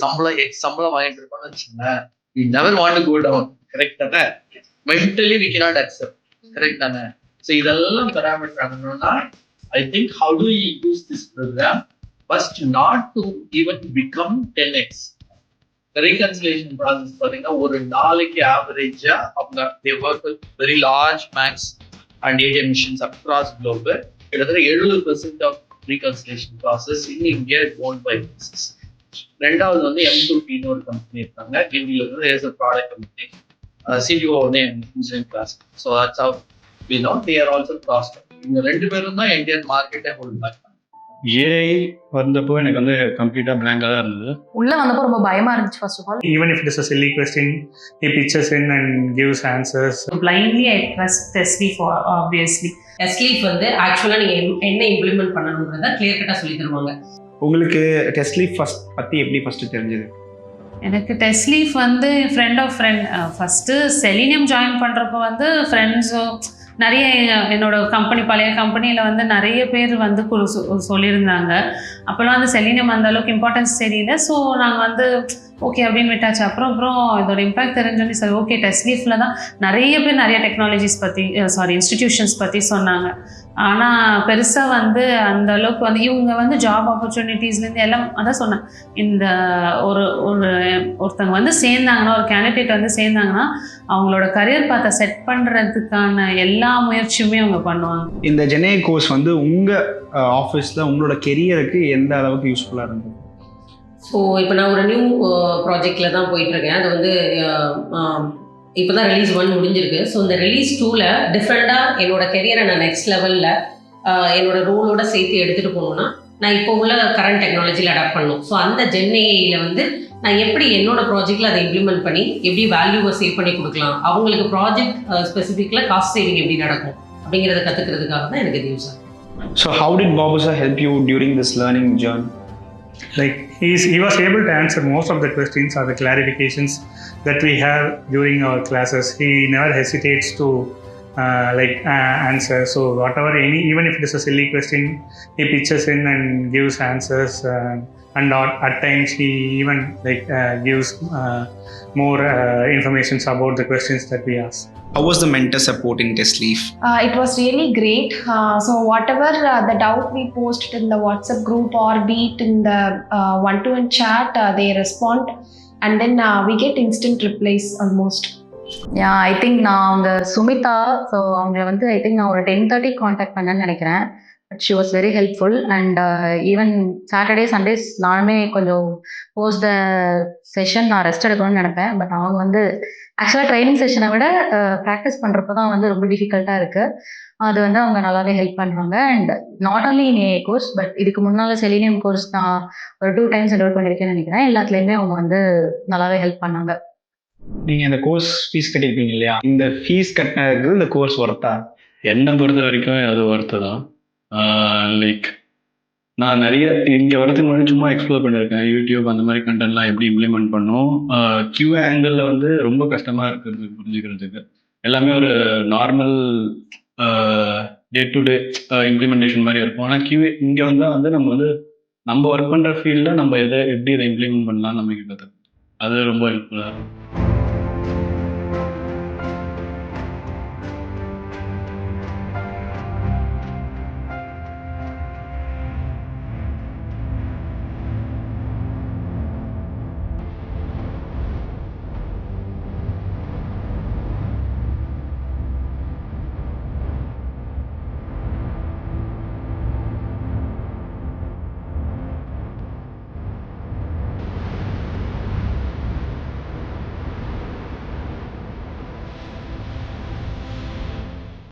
சம்பளம் வாங்கிட்டு இருக்கோம்னு வச்சுக்கோங்களேன், we never want to go down. Correct தானே? Mentally we cannot accept. Correct தானே? ஸோ இதெல்லாம் பெராமீட்டர் ஆகணும்னா I think how do we use this program first not to even become 10x. The reconciliation process பார்த்தீங்கன்னா ஒரு நாளைக்கு ஆவரேஜா அவங்க they work with very large banks and ATM machines across globe. கிட்டத்தட்ட 70% of reconciliation process in India is owned by businesses. ரெண்டாவது வந்து M2P ஒரு company இருக்காங்க, இந்தியில வந்து there's a product company. CTO வந்து engineering class. So that's how we know they are also crossed. இந்த ரெண்டு பேரும் தான் இந்தியன் மார்க்கெட்டை ஹோல்ட் பேக். ஏஐ வந்தப்போ எனக்கு வந்து கம்ப்ளீட்டாக பிளாங்காக தான் இருந்தது. உள்ள வந்தப்போ ரொம்ப பயமா இருந்துச்சு. First of all, even if it is a silly question, he pitches in and gives answers. blindly I trust Tesleaf for obviously. Tesleaf வந்து ஆக்சுவலா நீங்க என்ன இம்ப்ளிமெண்ட் பண்ணணும்ன்றத கிளியர் கட்டா சொல்லி தருவாங்க. உங்களுக்கு Tesleaf ஃபர்ஸ்ட் பத்தி எப்படி ஃபர்ஸ்ட் தெரிஞ்சது? எனக்கு Tesleaf வந்து friend of friend. First Selenium join பண்றப்போ வந்து ஃப்ரெண்ட்ஸோ நிறைய என்னோட கம்பெனி, பழைய கம்பெனியில் வந்து நிறைய பேர் வந்து சொல்லியிருந்தாங்க. அப்போல்லாம் வந்து செலினியம் அந்த அளவுக்கு இம்பார்ட்டன்ஸ் தெரியல. ஸோ நாங்கள் வந்து ஓகே அப்படின்னு விட்டாச்சு. அப்புறம் இதோட இம்பாக்ட் தெரிஞ்சோன்னே சரி ஓகே Tesleafல தான் நிறைய பேர் நிறைய டெக்னாலஜிஸ் பற்றி இன்ஸ்டிடியூஷன்ஸ் பற்றி சொன்னாங்க. ஆனால் பெருசாக வந்து அந்த அளவுக்கு வந்து இவங்க வந்து ஜாப் ஆப்பர்ச்சுனிட்டிஸ்லேருந்து எல்லாம் அதான் சொன்னேன். இந்த ஒருத்தங்க வந்து சேர்ந்தாங்கன்னா, ஒரு கேண்டிடேட் வந்து சேர்ந்தாங்கன்னா அவங்களோட கரியர் பாத்தை செட் பண்ணுறதுக்கான எல்லா முயற்சியுமே அவங்க பண்ணுவாங்க. இந்த ஜெனே கோர்ஸ் வந்து உங்கள் ஆஃபீஸில் உங்களோட கெரியருக்கு எந்த அளவுக்கு யூஸ்ஃபுல்லாக இருந்தது? ஸோ இப்போ நான் ஒரு நியூ ப்ராஜெக்டில் தான் போயிட்டுருக்கேன். அது வந்து இப்போ தான் ரிலீஸ் 1 முடிஞ்சிருக்கு. ஸோ இந்த ரிலீஸ் 2ல் டிஃப்ரெண்ட்டாக என்னோட கெரியரை நான் நெக்ஸ்ட் லெவலில் என்னோட ரோலோட சேர்த்து எடுத்துகிட்டு போகணுன்னா நான் இப்போ உள்ள கரண்ட் டெக்னாலஜியில் அடாப்ட் பண்ணணும். ஸோ அந்த ஜென்ஏஐயில் வந்து நான் எப்படி என்னோட ப்ராஜெக்டில் அதை இம்ப்ளிமெண்ட் பண்ணி எப்படி வேல்யூவை சேவ் பண்ணி கொடுக்கலாம், அவங்களுக்கு ப்ராஜெக்ட் ஸ்பெசிஃபிக்கில் காஸ்ட் சேவிங் எப்படி நடக்கும் அப்படிங்கிறத கற்றுக்கிறதுக்காக தான் எனக்கு இது யூஸ் ஆகும். So how did Babu help you during this learning journey? Like he was able to answer most of the questions or the clarifications that we have during our classes. He never hesitates to answer. So whatever even if it is a silly question, he pitches in and gives answers. And at times he even gives more information about the questions that we ask. How was the mentor support in Tesleaf? It was really great. So whatever the doubt we posted in the WhatsApp group or be it in the one-to-one chat, they respond and then we get instant replies almost. Yeah, I think நான் அவங்க Smitha, so அவங்க வந்து I think நான் ஒரு 10:30 contact பண்ணேன்னு நினைக்கிறேன். But she was very helpful. And even Saturday Sundays நானுமே கொஞ்சம் போஸ்ட் த செஷன் நான் ரெஸ்ட் எடுக்கணும்னு நினைப்பேன். பட் அவங்க வந்து ஆக்சுவலாக ட்ரைனிங் செஷனை விட ப்ராக்டிஸ் பண்ணுறப்ப தான் வந்து ரொம்ப டிஃபிகல்ட்டாக இருக்குது. அது வந்து அவங்க நல்லாவே ஹெல்ப் பண்ணுறாங்க. And not only in A course, but இதுக்கு முன்னால் செலினியம் கோர்ஸ் நான் ஒரு 2 times என்ரோல் பண்ணியிருக்கேன்னு நினைக்கிறேன். எல்லாத்துலேயுமே அவங்க வந்து நல்லாவே ஹெல்ப் பண்ணாங்க. நீங்கள் இந்த கோர்ஸ் ஃபீஸ் கட்டியிருப்பீங்க இல்லையா, இந்த ஃபீஸ் கட்டினதுக்கு இந்த கோர்ஸ் ஒர்த்தா? என்னை பொறுத்த வரைக்கும் அது ஒர்த்து தான். லைக் நான் நிறைய இங்கே வரதுக்கு முன்னாடி சும்மா எக்ஸ்ப்ளோர் பண்ணியிருக்கேன். யூடியூப் அந்த மாதிரி கண்டென்ட்லாம் எப்படி இம்ப்ளிமெண்ட் பண்ணோம். கியூ ஆங்கிளில் வந்து ரொம்ப கஷ்டமாக இருக்கிறது புரிஞ்சுக்கிறதுக்கு. எல்லாமே ஒரு normal day to day implementation மாதிரி இருக்கும். ஆனால் இங்கே வந்தால் வந்து நம்ம ஒர்க் பண்ணுற ஃபீல்டில் நம்ம எப்படி இதை இம்ப்ளிமெண்ட் பண்ணலாம் நமக்கு கற்றுக்கும். அது ரொம்ப ஹெல்ப்ஃபுல்லாக இருக்கும்.